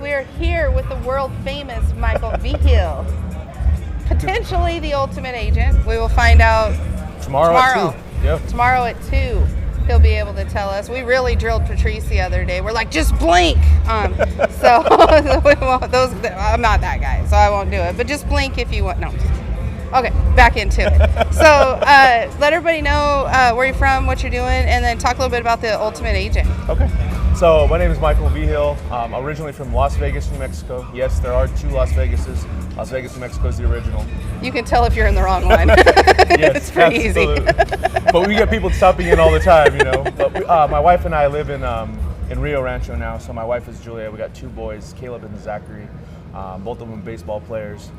we're here with the world famous Michael Vigil, potentially the ultimate agent. We will find out tomorrow. At 2. Yep. Tomorrow at 2. He'll be able to tell us. We really drilled Patrice the other day. We're like, just blink. So we won't, I'm not that guy, so I won't do it. But just blink if you want. No. Okay, back into it. So let everybody know where you're from, what you're doing, and then talk a little bit about the ultimate agent. Okay. So my name is Michael Vigil. I'm originally from Las Vegas, New Mexico. Yes, there are 2 Las Vegases. Las Vegas, New Mexico is the original. You can tell if you're in the wrong one. Yes, it's pretty absolutely. easy. But we get people stopping in all the time, you know. But my wife and I live in Rio Rancho now. So my wife is Julia. We got 2 boys, Caleb and Zachary. Both of them baseball players.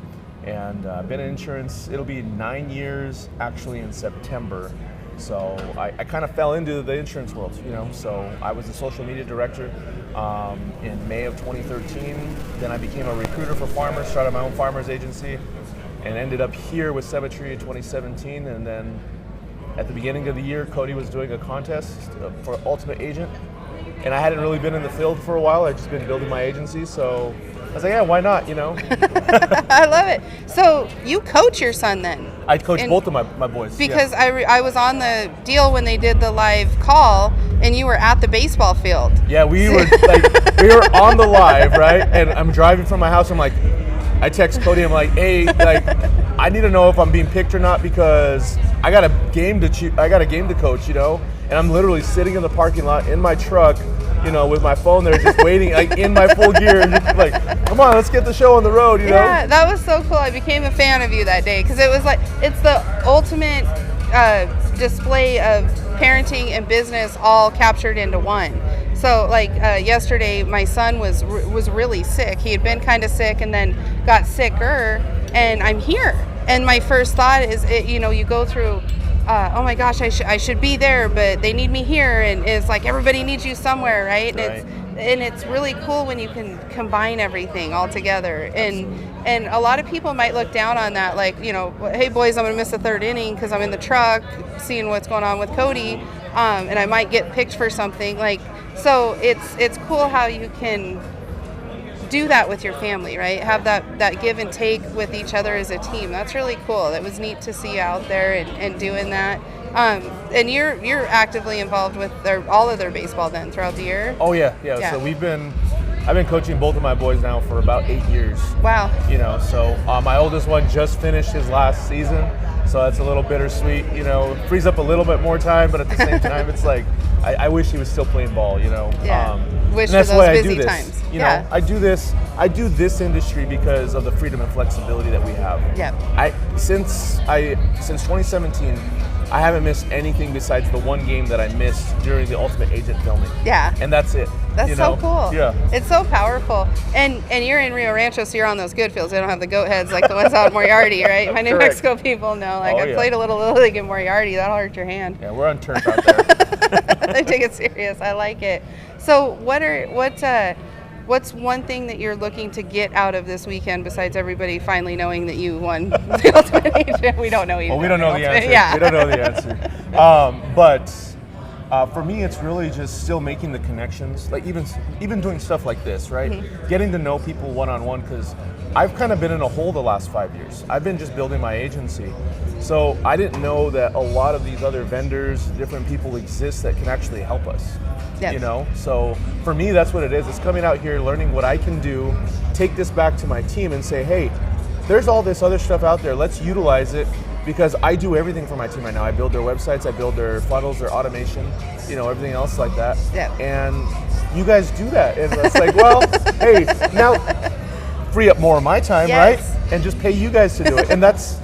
And been in insurance, it'll be 9 years actually in September. So I kind of fell into the insurance world, you know. So I was the social media director in May of 2013. Then I became a recruiter for farmers, started my own farmers agency, and ended up here with Cemetery in 2017. And then at the beginning of the year, Cody was doing a contest for Ultimate Agent. And I hadn't really been in the field for a while. I'd just been building my agency. So I was like, yeah, why not, you know? I love it. So you coach your son then? I coach both of my boys. Because I was on the deal when they did the live call, and you were at the baseball field. Yeah, we were on the live, right? And I'm driving from my house. I'm like, I text Cody. I'm like, hey, like, I need to know if I'm being picked or not because I got a game to coach, you know. And I'm literally sitting in the parking lot in my truck, you know, with my phone there, just waiting, like in my full gear, and just like, come on, let's get the show on the road, you know? Yeah, that was so cool. I became a fan of you that day because it was like, it's the ultimate display of parenting and business all captured into one. So like yesterday, my son was really sick. He had been kind of sick and then got sicker, and I'm here. And my first thought is, you go through, oh my gosh, I should be there, but they need me here, and it's like everybody needs you somewhere, right? And it's really cool when you can combine everything all together. And a lot of people might look down on that, like, hey boys, I'm gonna miss the 3rd inning because I'm in the truck seeing what's going on with Cody, and I might get picked for something. Like, so it's cool how you can do that with your family, right? Have that give and take with each other as a team. That's really cool. That was neat to see you out there and doing that. And you're actively involved with all of their baseball then throughout the year? Oh yeah. So I've been coaching both of my boys now for about 8 years. Wow. You know, so my oldest one just finished his last season, so that's a little bittersweet. You know, frees up a little bit more time, but at the same time, it's like I wish he was still playing ball. You know. Yeah. Wish for those busy times. You know, I do this industry because of the freedom and flexibility that we have. Yeah. Since 2017, I haven't missed anything besides the one game that I missed during the Ultimate Agent filming. Yeah. And that's it. That's so cool. Yeah. It's so powerful. And you're in Rio Rancho, so you're on those good fields. They don't have the goat heads like the ones out in Moriarty, right? My New Mexico people know. Like, I played a little league in Moriarty. That'll hurt your hand. Yeah, we're on turf out there. They take it serious. I like it. So what's one thing that you're looking to get out of this weekend besides everybody finally knowing that you won the Ultimate Agent? We don't know either. Well, we don't know the answer. Yeah. We don't know the answer. But for me, it's really just still making the connections, like even doing stuff like this, right? Mm-hmm. Getting to know people one-on-one, because I've kind of been in a hole the last 5 years. I've been just building my agency. So I didn't know that a lot of these other vendors, different people exist that can actually help us. Yes. You know, so for me, that's what it is. It's coming out here, learning what I can do, take this back to my team and say, hey, there's all this other stuff out there. Let's utilize it, because I do everything for my team right now. I build their websites, I build their funnels, their automation, everything else like that. Yeah. And you guys do that. And it's like, well, hey, now free up more of my time, right? And just pay you guys to do it. And that's,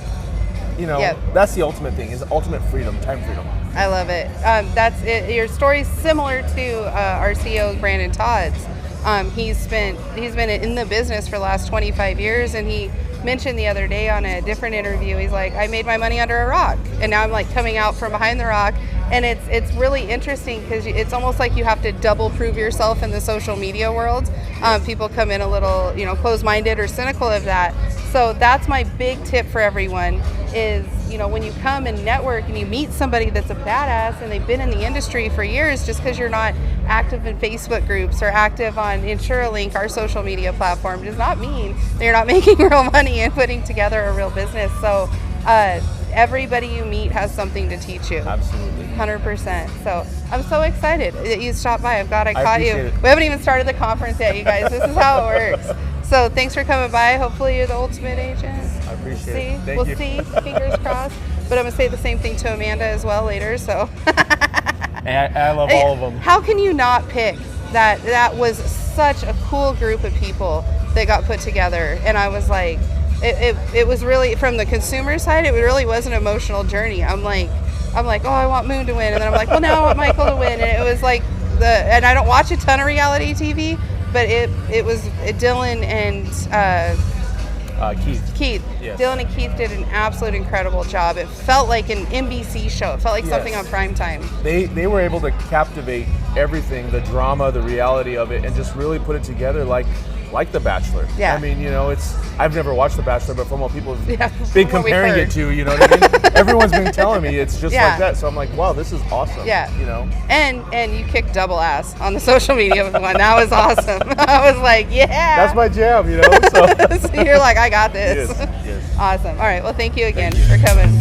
that's the ultimate thing, is ultimate freedom, time freedom. I love it. That's it. Your story's similar to our CEO, Brandon Todd's. He's been in the business for the last 25 years, and he mentioned the other day on a different interview, he's like, I made my money under a rock, and now I'm like coming out from behind the rock. And it's really interesting because it's almost like you have to double prove yourself in the social media world. People come in a little, closed-minded or cynical of that. So that's my big tip for everyone is, when you come and network and you meet somebody that's a badass and they've been in the industry for years, just because you're not active in Facebook groups or active on Insuralink, our social media platform, does not mean they're not making real money and putting together a real business. So everybody you meet has something to teach you. Absolutely. 100%. So I'm so excited that you stopped by. I'm glad I caught you. appreciate it. We haven't even started the conference yet, you guys. This is how it works. So thanks for coming by. Hopefully you're the ultimate agent. I appreciate it. Thank We'll you. see. Fingers crossed. But I'm going to say the same thing to Amanda as well later. So And I love all of them. how can you not pick that? That was such a cool group of people that got put together. And I was like, it was really, from the consumer side, it really was an emotional journey. I'm like, oh, I want Moon to win. And then I'm like, well, now I want Michael to win. And it was like and I don't watch a ton of reality TV, but it was Dylan and Keith. Yes. Dylan and Keith did an absolute incredible job. It felt like an NBC show. It felt like something on prime time. They were able to captivate everything, the drama, the reality of it, and just really put it together like The Bachelor. Yeah. I mean, I've never watched The Bachelor, but from what people have been from what we've comparing heard. it to, you know what I mean? Everyone's been telling me it's just like that. So I'm like, wow, this is awesome. Yeah. And you kicked double ass on the social media one. That was awesome. I was like, yeah. That's my jam, So So you're like, I got this. Yes. Awesome. All right. Well, thank you again for coming.